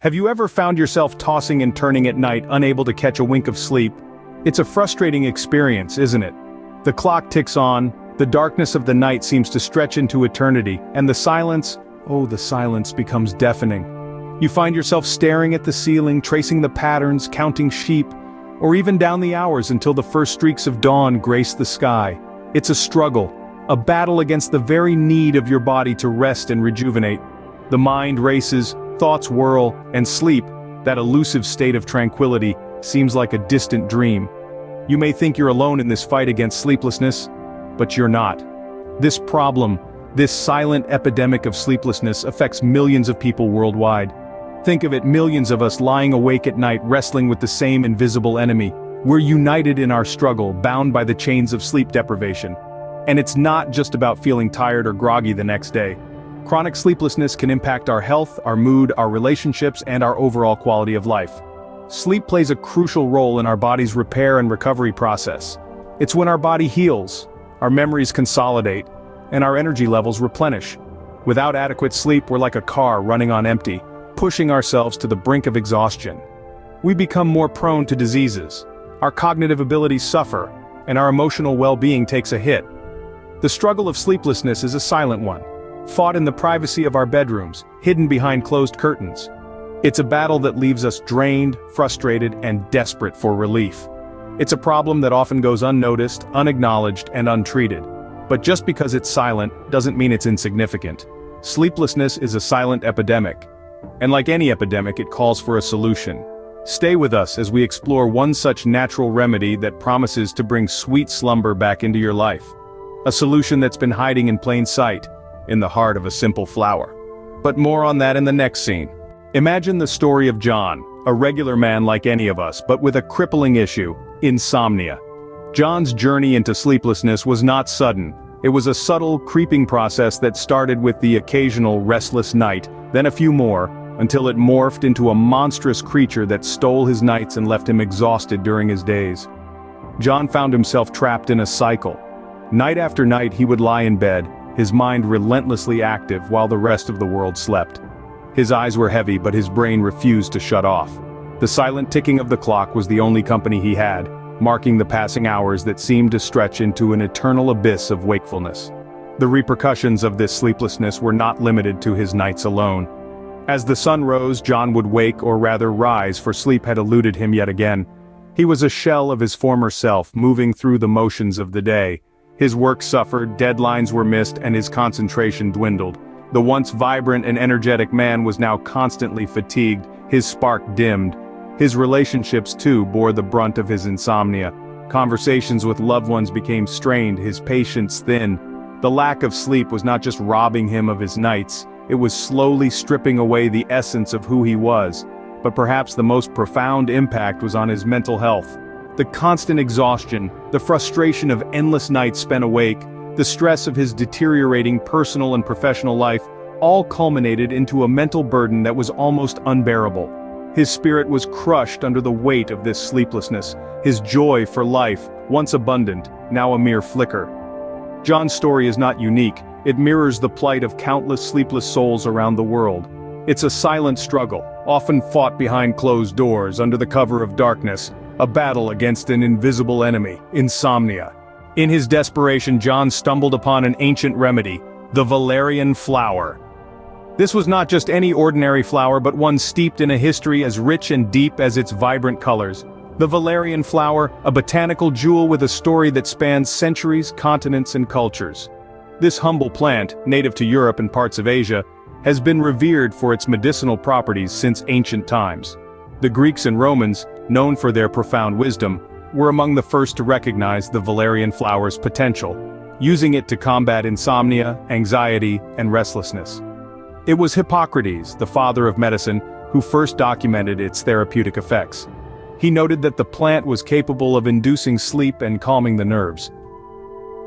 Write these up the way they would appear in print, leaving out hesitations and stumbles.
Have you ever found yourself tossing and turning at night, unable to catch a wink of sleep? It's a frustrating experience, isn't it? The clock ticks on, the darkness of the night seems to stretch into eternity, and the silence becomes deafening. You find yourself staring at the ceiling, tracing the patterns, counting sheep, or even down the hours until the first streaks of dawn grace the sky. It's a struggle, a battle against the very need of your body to rest and rejuvenate. The mind races, thoughts whirl, and sleep, that elusive state of tranquility, seems like a distant dream. You may think you're alone in this fight against sleeplessness, but you're not. This problem, this silent epidemic of sleeplessness, affects millions of people worldwide. Think of it, millions of us lying awake at night wrestling with the same invisible enemy. We're united in our struggle, bound by the chains of sleep deprivation. And it's not just about feeling tired or groggy the next day. Chronic sleeplessness can impact our health, our mood, our relationships, and our overall quality of life. Sleep plays a crucial role in our body's repair and recovery process. It's when our body heals, our memories consolidate, and our energy levels replenish. Without adequate sleep, we're like a car running on empty, pushing ourselves to the brink of exhaustion. We become more prone to diseases, our cognitive abilities suffer, and our emotional well-being takes a hit. The struggle of sleeplessness is a silent one, fought in the privacy of our bedrooms, hidden behind closed curtains. It's a battle that leaves us drained, frustrated, and desperate for relief. It's a problem that often goes unnoticed, unacknowledged, and untreated. But just because it's silent doesn't mean it's insignificant. Sleeplessness is a silent epidemic. And like any epidemic, it calls for a solution. Stay with us as we explore one such natural remedy that promises to bring sweet slumber back into your life. A solution that's been hiding in plain sight, in the heart of a simple flower. But more on that in the next scene. Imagine the story of John, a regular man like any of us, but with a crippling issue: insomnia. John's journey into sleeplessness was not sudden. It was a subtle, creeping process that started with the occasional restless night, then a few more, until it morphed into a monstrous creature that stole his nights and left him exhausted during his days. John found himself trapped in a cycle. Night after night he would lie in bed, his mind relentlessly active while the rest of the world slept. His eyes were heavy, but his brain refused to shut off. The silent ticking of the clock was the only company he had, marking the passing hours that seemed to stretch into an eternal abyss of wakefulness. The repercussions of this sleeplessness were not limited to his nights alone. As the sun rose, John would wake, or rather rise, for sleep had eluded him yet again. He was a shell of his former self, moving through the motions of the day. His work suffered, deadlines were missed, and his concentration dwindled. The once vibrant and energetic man was now constantly fatigued, his spark dimmed. His relationships too bore the brunt of his insomnia. Conversations with loved ones became strained, his patience thin. The lack of sleep was not just robbing him of his nights, it was slowly stripping away the essence of who he was. But perhaps the most profound impact was on his mental health. The constant exhaustion, the frustration of endless nights spent awake, the stress of his deteriorating personal and professional life, all culminated into a mental burden that was almost unbearable. His spirit was crushed under the weight of this sleeplessness, his joy for life, once abundant, now a mere flicker. John's story is not unique, it mirrors the plight of countless sleepless souls around the world. It's a silent struggle, often fought behind closed doors under the cover of darkness, a battle against an invisible enemy, insomnia. In his desperation, John stumbled upon an ancient remedy, the Valerian flower. This was not just any ordinary flower, but one steeped in a history as rich and deep as its vibrant colors. The Valerian flower, a botanical jewel with a story that spans centuries, continents, and cultures. This humble plant, native to Europe and parts of Asia, has been revered for its medicinal properties since ancient times. The Greeks and Romans, known for their profound wisdom, were among the first to recognize the valerian flower's potential, using it to combat insomnia, anxiety, and restlessness. It was Hippocrates, the father of medicine, who first documented its therapeutic effects. He noted that the plant was capable of inducing sleep and calming the nerves.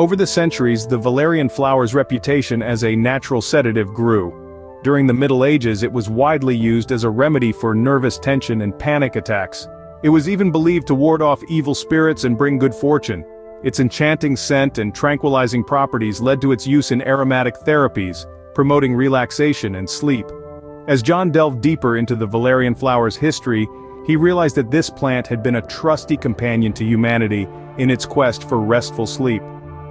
Over the centuries, the valerian flower's reputation as a natural sedative grew. During the Middle Ages, it was widely used as a remedy for nervous tension and panic attacks. It was even believed to ward off evil spirits and bring good fortune. Its enchanting scent and tranquilizing properties led to its use in aromatic therapies, promoting relaxation and sleep. As John delved deeper into the valerian flower's history, he realized that this plant had been a trusty companion to humanity in its quest for restful sleep.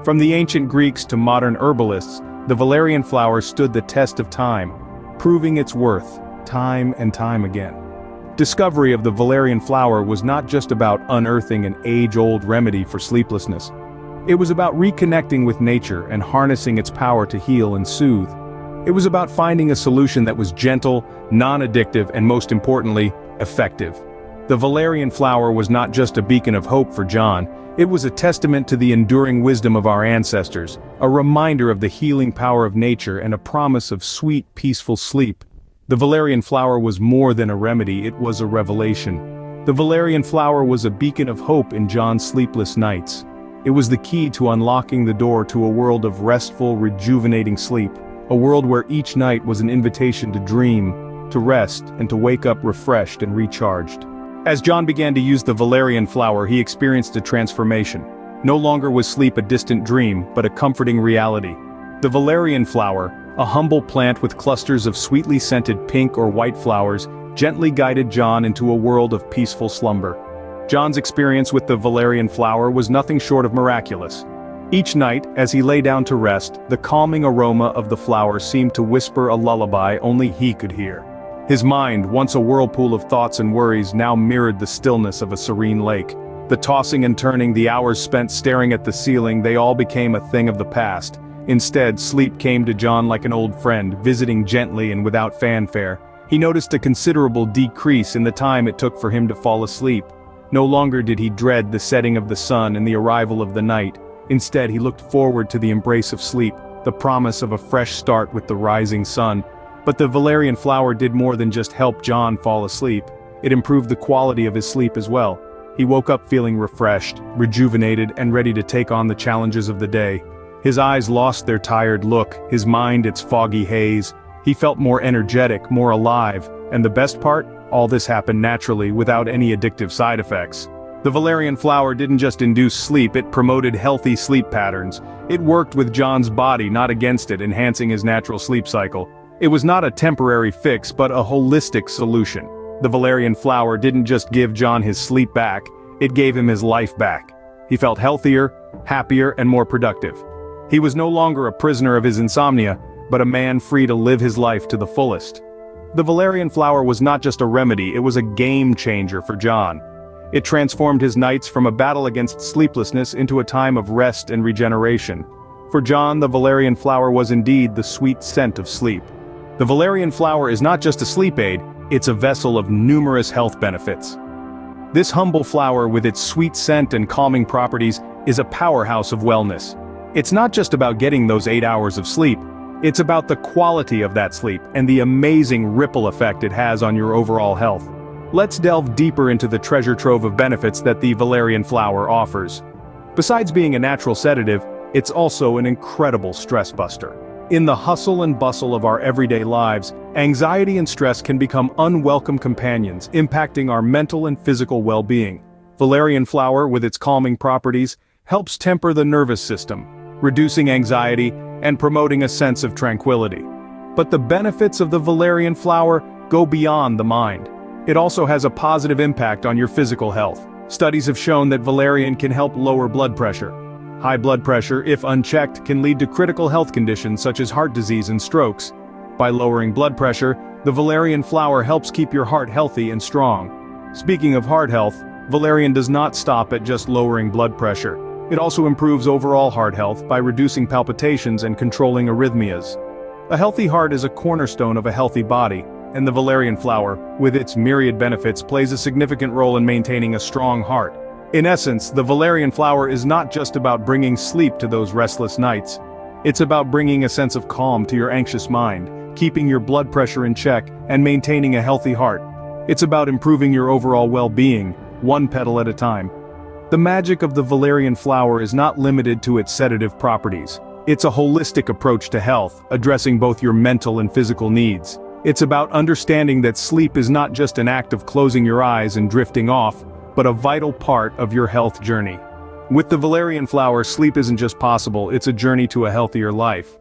From the ancient Greeks to modern herbalists, the valerian flower stood the test of time, proving its worth, time and time again. Discovery of the valerian flower was not just about unearthing an age-old remedy for sleeplessness. It was about reconnecting with nature and harnessing its power to heal and soothe. It was about finding a solution that was gentle, non-addictive, and most importantly, effective. The valerian flower was not just a beacon of hope for John, it was a testament to the enduring wisdom of our ancestors, a reminder of the healing power of nature and a promise of sweet, peaceful sleep. The valerian flower was more than a remedy, it was a revelation. The valerian flower was a beacon of hope in John's sleepless nights. It was the key to unlocking the door to a world of restful, rejuvenating sleep, a world where each night was an invitation to dream, to rest, and to wake up refreshed and recharged. As John began to use the valerian flower, he experienced a transformation. No longer was sleep a distant dream, but a comforting reality. The valerian flower, a humble plant with clusters of sweetly scented pink or white flowers, gently guided John into a world of peaceful slumber. John's experience with the valerian flower was nothing short of miraculous. Each night, as he lay down to rest, the calming aroma of the flower seemed to whisper a lullaby only he could hear. His mind, once a whirlpool of thoughts and worries, now mirrored the stillness of a serene lake. The tossing and turning, the hours spent staring at the ceiling, they all became a thing of the past. Instead, sleep came to John like an old friend, visiting gently and without fanfare. He noticed a considerable decrease in the time it took for him to fall asleep. No longer did he dread the setting of the sun and the arrival of the night. Instead, he looked forward to the embrace of sleep, the promise of a fresh start with the rising sun. But the valerian flower did more than just help John fall asleep. It improved the quality of his sleep as well. He woke up feeling refreshed, rejuvenated, and ready to take on the challenges of the day. His eyes lost their tired look, his mind its foggy haze. He felt more energetic, more alive, and the best part? All this happened naturally, without any addictive side effects. The valerian flower didn't just induce sleep, it promoted healthy sleep patterns. It worked with John's body, not against it, enhancing his natural sleep cycle. It was not a temporary fix, but a holistic solution. The valerian flower didn't just give John his sleep back, it gave him his life back. He felt healthier, happier, and more productive. He was no longer a prisoner of his insomnia, but a man free to live his life to the fullest. The valerian flower was not just a remedy, it was a game changer for John. It transformed his nights from a battle against sleeplessness into a time of rest and regeneration. For John, the valerian flower was indeed the sweet scent of sleep. The valerian flower is not just a sleep aid, it's a vessel of numerous health benefits. This humble flower with its sweet scent and calming properties is a powerhouse of wellness. It's not just about getting those 8 hours of sleep, it's about the quality of that sleep and the amazing ripple effect it has on your overall health. Let's delve deeper into the treasure trove of benefits that the valerian flower offers. Besides being a natural sedative, it's also an incredible stress buster. In the hustle and bustle of our everyday lives, anxiety and stress can become unwelcome companions, impacting our mental and physical well-being. Valerian flower, with its calming properties, helps temper the nervous system, reducing anxiety and promoting a sense of tranquility. But the benefits of the valerian flower go beyond the mind. It also has a positive impact on your physical health. Studies have shown that valerian can help lower blood pressure. High blood pressure, if unchecked, can lead to critical health conditions such as heart disease and strokes. By lowering blood pressure, the valerian flower helps keep your heart healthy and strong. Speaking of heart health, valerian does not stop at just lowering blood pressure. It also improves overall heart health by reducing palpitations and controlling arrhythmias. A healthy heart is a cornerstone of a healthy body, and the valerian flower, with its myriad benefits, plays a significant role in maintaining a strong heart. In essence, the valerian flower is not just about bringing sleep to those restless nights. It's about bringing a sense of calm to your anxious mind, keeping your blood pressure in check, and maintaining a healthy heart. It's about improving your overall well-being, one petal at a time. The magic of the valerian flower is not limited to its sedative properties. It's a holistic approach to health, addressing both your mental and physical needs. It's about understanding that sleep is not just an act of closing your eyes and drifting off, but a vital part of your health journey. With the valerian flower, sleep isn't just possible, it's a journey to a healthier life.